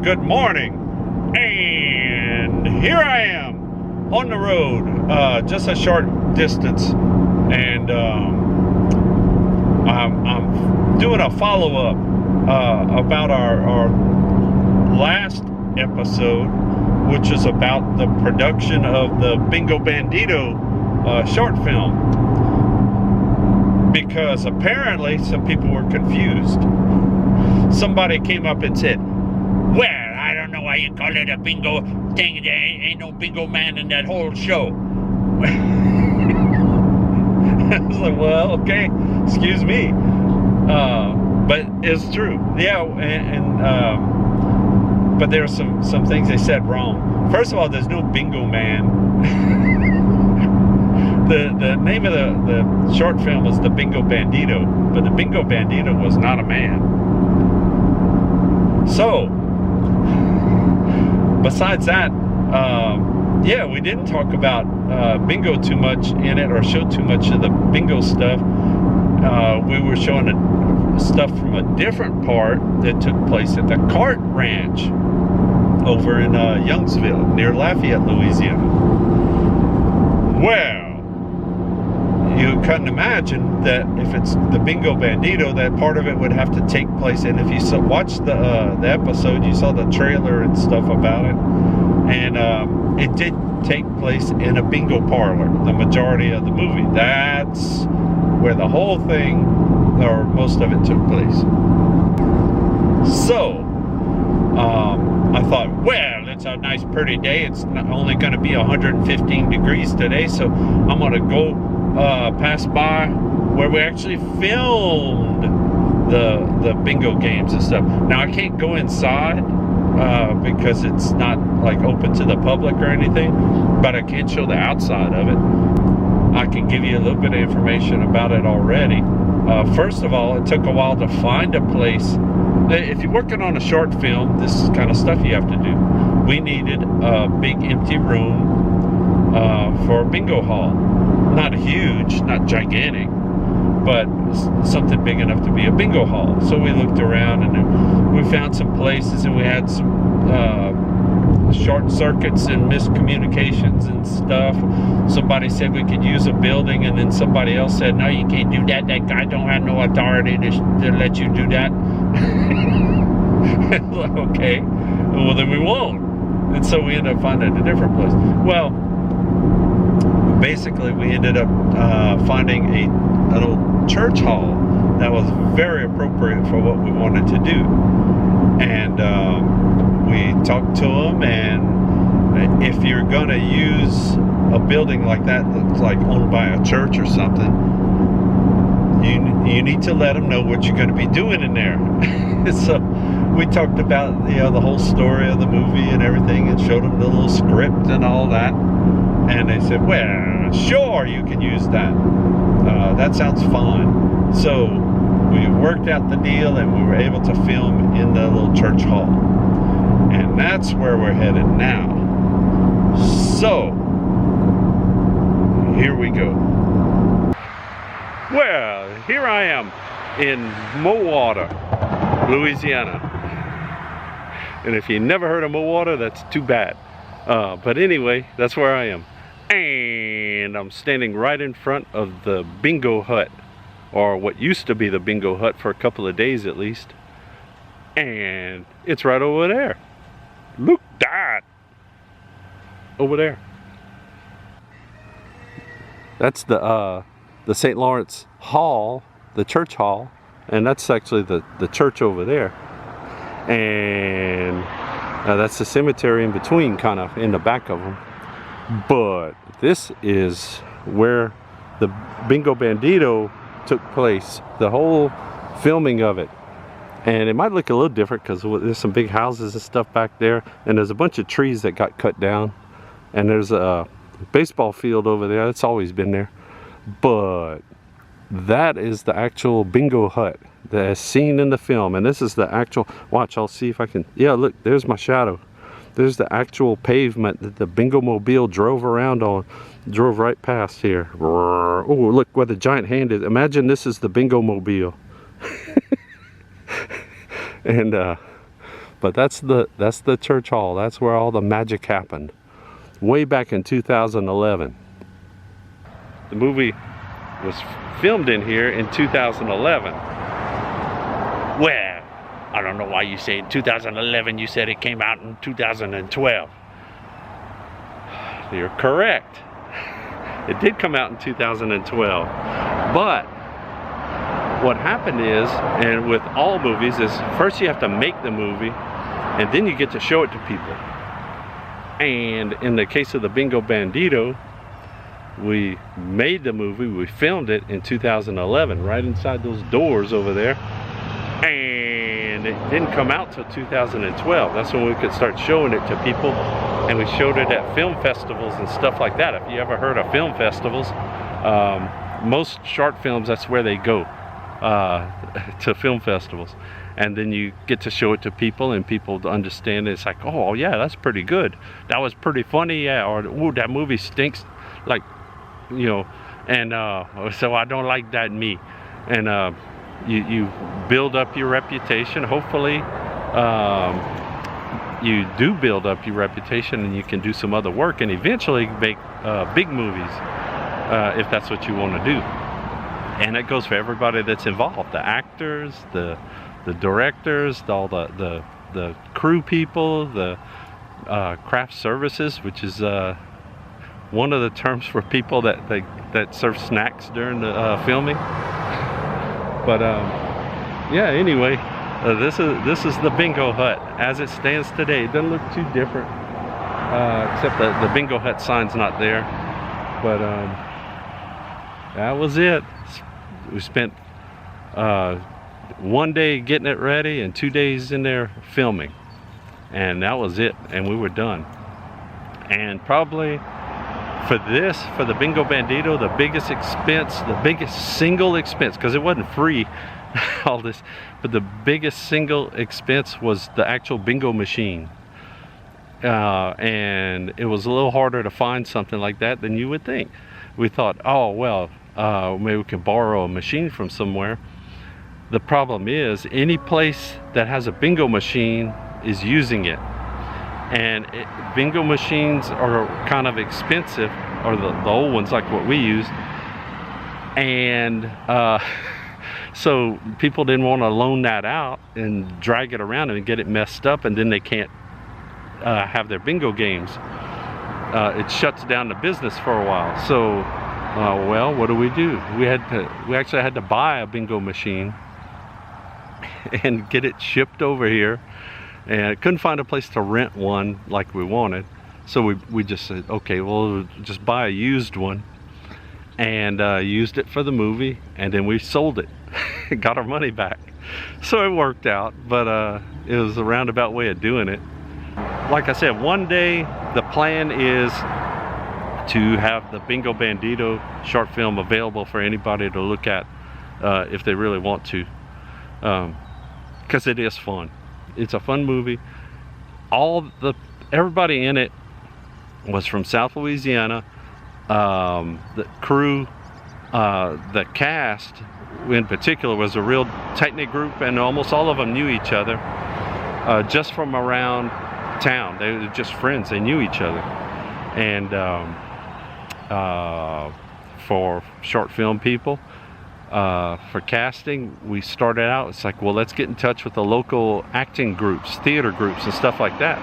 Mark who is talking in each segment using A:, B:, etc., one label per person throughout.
A: good morning. And here I am on the road, just a short distance. And I'm doing a follow-up about our last episode, which is about the production of the Bingo Bandito short film. Because apparently some people were confused. Somebody came up and said, well, I don't know why you call it a bingo thing. There ain't no bingo man in that whole show. I was like, well, okay, excuse me. But it's true. Yeah, but there are some things they said wrong. First of all, there's no bingo man. The name of the short film was the Bingo Bandito, but the Bingo Bandito was not a man. So, besides that, yeah, we didn't talk about bingo too much in it, or show too much of the bingo stuff. We were showing stuff from a different part that took place at the Cart Ranch over in Youngsville, near Lafayette, Louisiana. Well, you couldn't imagine that if it's the Bingo Bandito, that part of it would have to take place. And if you watched the episode, you saw the trailer and stuff about it. And it did take place in a bingo parlor, the majority of the movie. That's where the whole thing, or most of it, took place. So, I thought, well, it's a nice pretty day. It's not only going to be 115 degrees today, so I'm going to go pass by where we actually filmed the bingo games and stuff. Now, I can't go inside because it's not like open to the public or anything, but I can show the outside of it. I can give you a little bit of information about it already. First of all, it took a while to find a place. If you're working on a short film, this is kind of stuff you have to do. We needed a big empty room for a bingo hall. Not huge, not gigantic, but something big enough to be a bingo hall. So we looked around and we found some places, and we had some short circuits and miscommunications and stuff. Somebody said we could use a building, and then somebody else said, no, you can't do that. That guy don't have no authority to let you do that. Okay, well then we won't. And so we ended up finding a different place. Well, basically we ended up finding an old church hall that was very appropriate for what we wanted to do. And we talked to them, and if you're gonna use a building like that that's like owned by a church or something, you need to let them know what you're going to be doing in there. So we talked about the whole story of the movie and everything, and showed them the little script and all that. And they said, well, sure, you can use that. That sounds fun. So we worked out the deal, and we were able to film in the little church hall. And that's where we're headed now. So, here we go. Well, here I am in Mowater, Louisiana. And if you never heard of Mowater, that's too bad. But anyway, that's where I am. And I'm standing right in front of the bingo hut, or what used to be the bingo hut for a couple of days at least. And it's right over there. Look that! Over there. That's the St. Lawrence Hall, the church hall, and that's actually the church over there. And that's the cemetery in between, kind of in the back of them. But this is where the Bingo Bandito took place, the whole filming of it. And it might look a little different because there's some big houses and stuff back there, and there's a bunch of trees that got cut down, and there's a baseball field over there that's always been there. But that is the actual bingo hut that's seen in the film, and this is the actual, watch, I'll see if I can, yeah, look, there's my shadow. There's the actual pavement that the Bingo Mobile drove around on, drove right past here. Oh, look where the giant hand is. Imagine this is the Bingo Mobile. And But that's the church hall. That's where all the magic happened. Way back in 2011. The movie was filmed in here in 2011. Well, I don't know why you say 2011. You said it came out in 2012. You're correct. It did come out in 2012. But what happened is, and with all movies, is first you have to make the movie and then you get to show it to people. And in the case of the Bingo Bandito, we made the movie, we filmed it in 2011, right inside those doors over there. And it didn't come out till 2012. That's when we could start showing it to people. And we showed it at film festivals and stuff like that. If you ever heard of film festivals, most short films, that's where they go, to film festivals. And then you get to show it to people and people understand it. It's like, oh yeah, that's pretty good. That was pretty funny, yeah. Or, ooh, that movie stinks. Like, you know, and so I don't like that me. And you build up your reputation. Hopefully you do build up your reputation and you can do some other work and eventually make big movies if that's what you want to do. And it goes for everybody that's involved, the actors, the directors, all the crew people, the craft services, which is one of the terms for people that serve snacks during the filming. But yeah, anyway, this is the Bingo Hut as it stands today. It doesn't look too different, except the Bingo Hut sign's not there. But that was it. We spent 1 day getting it ready and 2 days in there filming, and that was it, and we were done. And probably for the Bingo Bandito, the biggest expense, the biggest single expense, because it wasn't free, all this, but the biggest single expense was the actual bingo machine. And it was a little harder to find something like that than you would think. We thought, oh well, maybe we can borrow a machine from somewhere. The problem is, any place that has a bingo machine is using it. And bingo machines are kind of expensive, or the old ones like what we use. And so people didn't want to loan that out and drag it around and get it messed up, and then they can't have their bingo games. It shuts down the business for a while. So, well, what do? We actually had to buy a bingo machine and get it shipped over here, and couldn't find a place to rent one like we wanted. So we just said, okay, well, just buy a used one, and used it for the movie, and then we sold it. Got our money back. So it worked out, but it was a roundabout way of doing it. Like I said, one day the plan is to have the Bingo Bandito short film available for anybody to look at if they really want to, because it is fun. It's a fun movie. Everybody in it was from South Louisiana. The crew, the cast in particular, was a real tight-knit group, and almost all of them knew each other just from around town. They were just friends. They knew each other. And for short film people, for casting, we started out, it's like, well, let's get in touch with the local acting groups, theater groups and stuff like that.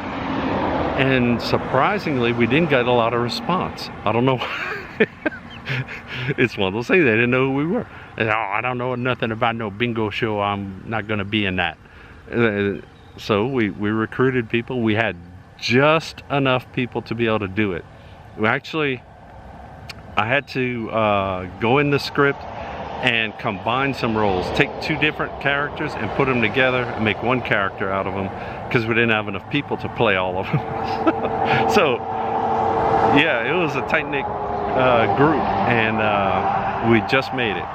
A: And surprisingly, we didn't get a lot of response. I don't know. It's one of those things. They didn't know who we were. And, oh, I don't know nothing about no bingo show. I'm not going to be in that. So we recruited people. We had just enough people to be able to do it. I had to go in the script and combine some roles, take two different characters and put them together and make one character out of them, because we didn't have enough people to play all of them. So yeah, it was a tight-knit group, and we just made it.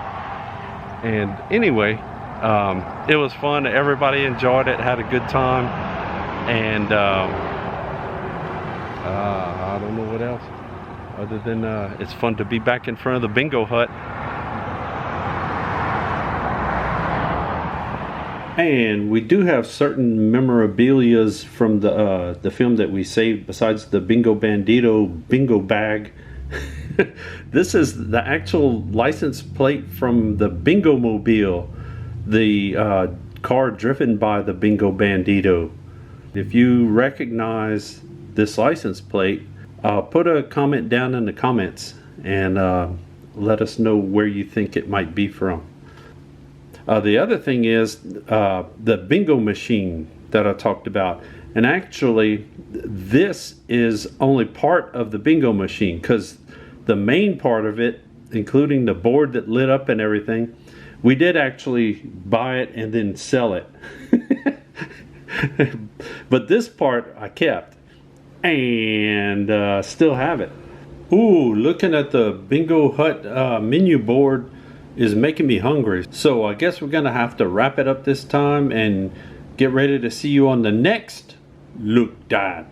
A: And anyway, it was fun. Everybody enjoyed it, had a good time, and I don't know what else other than it's fun to be back in front of the Bingo Hut. And we do have certain memorabilias from the film that we saved besides the Bingo Bandito bingo bag. This is the actual license plate from the Bingo Mobile, the car driven by the Bingo Bandito. If you recognize this license plate, put a comment down in the comments and let us know where you think it might be from. The other thing is the bingo machine that I talked about. And actually, this is only part of the bingo machine, because the main part of it, including the board that lit up and everything, we did actually buy it and then sell it. But this part I kept and still have it. Ooh, looking at the Bingo Hut menu board is making me hungry. So I guess we're gonna have to wrap it up this time and get ready to see you on the next Look Dat.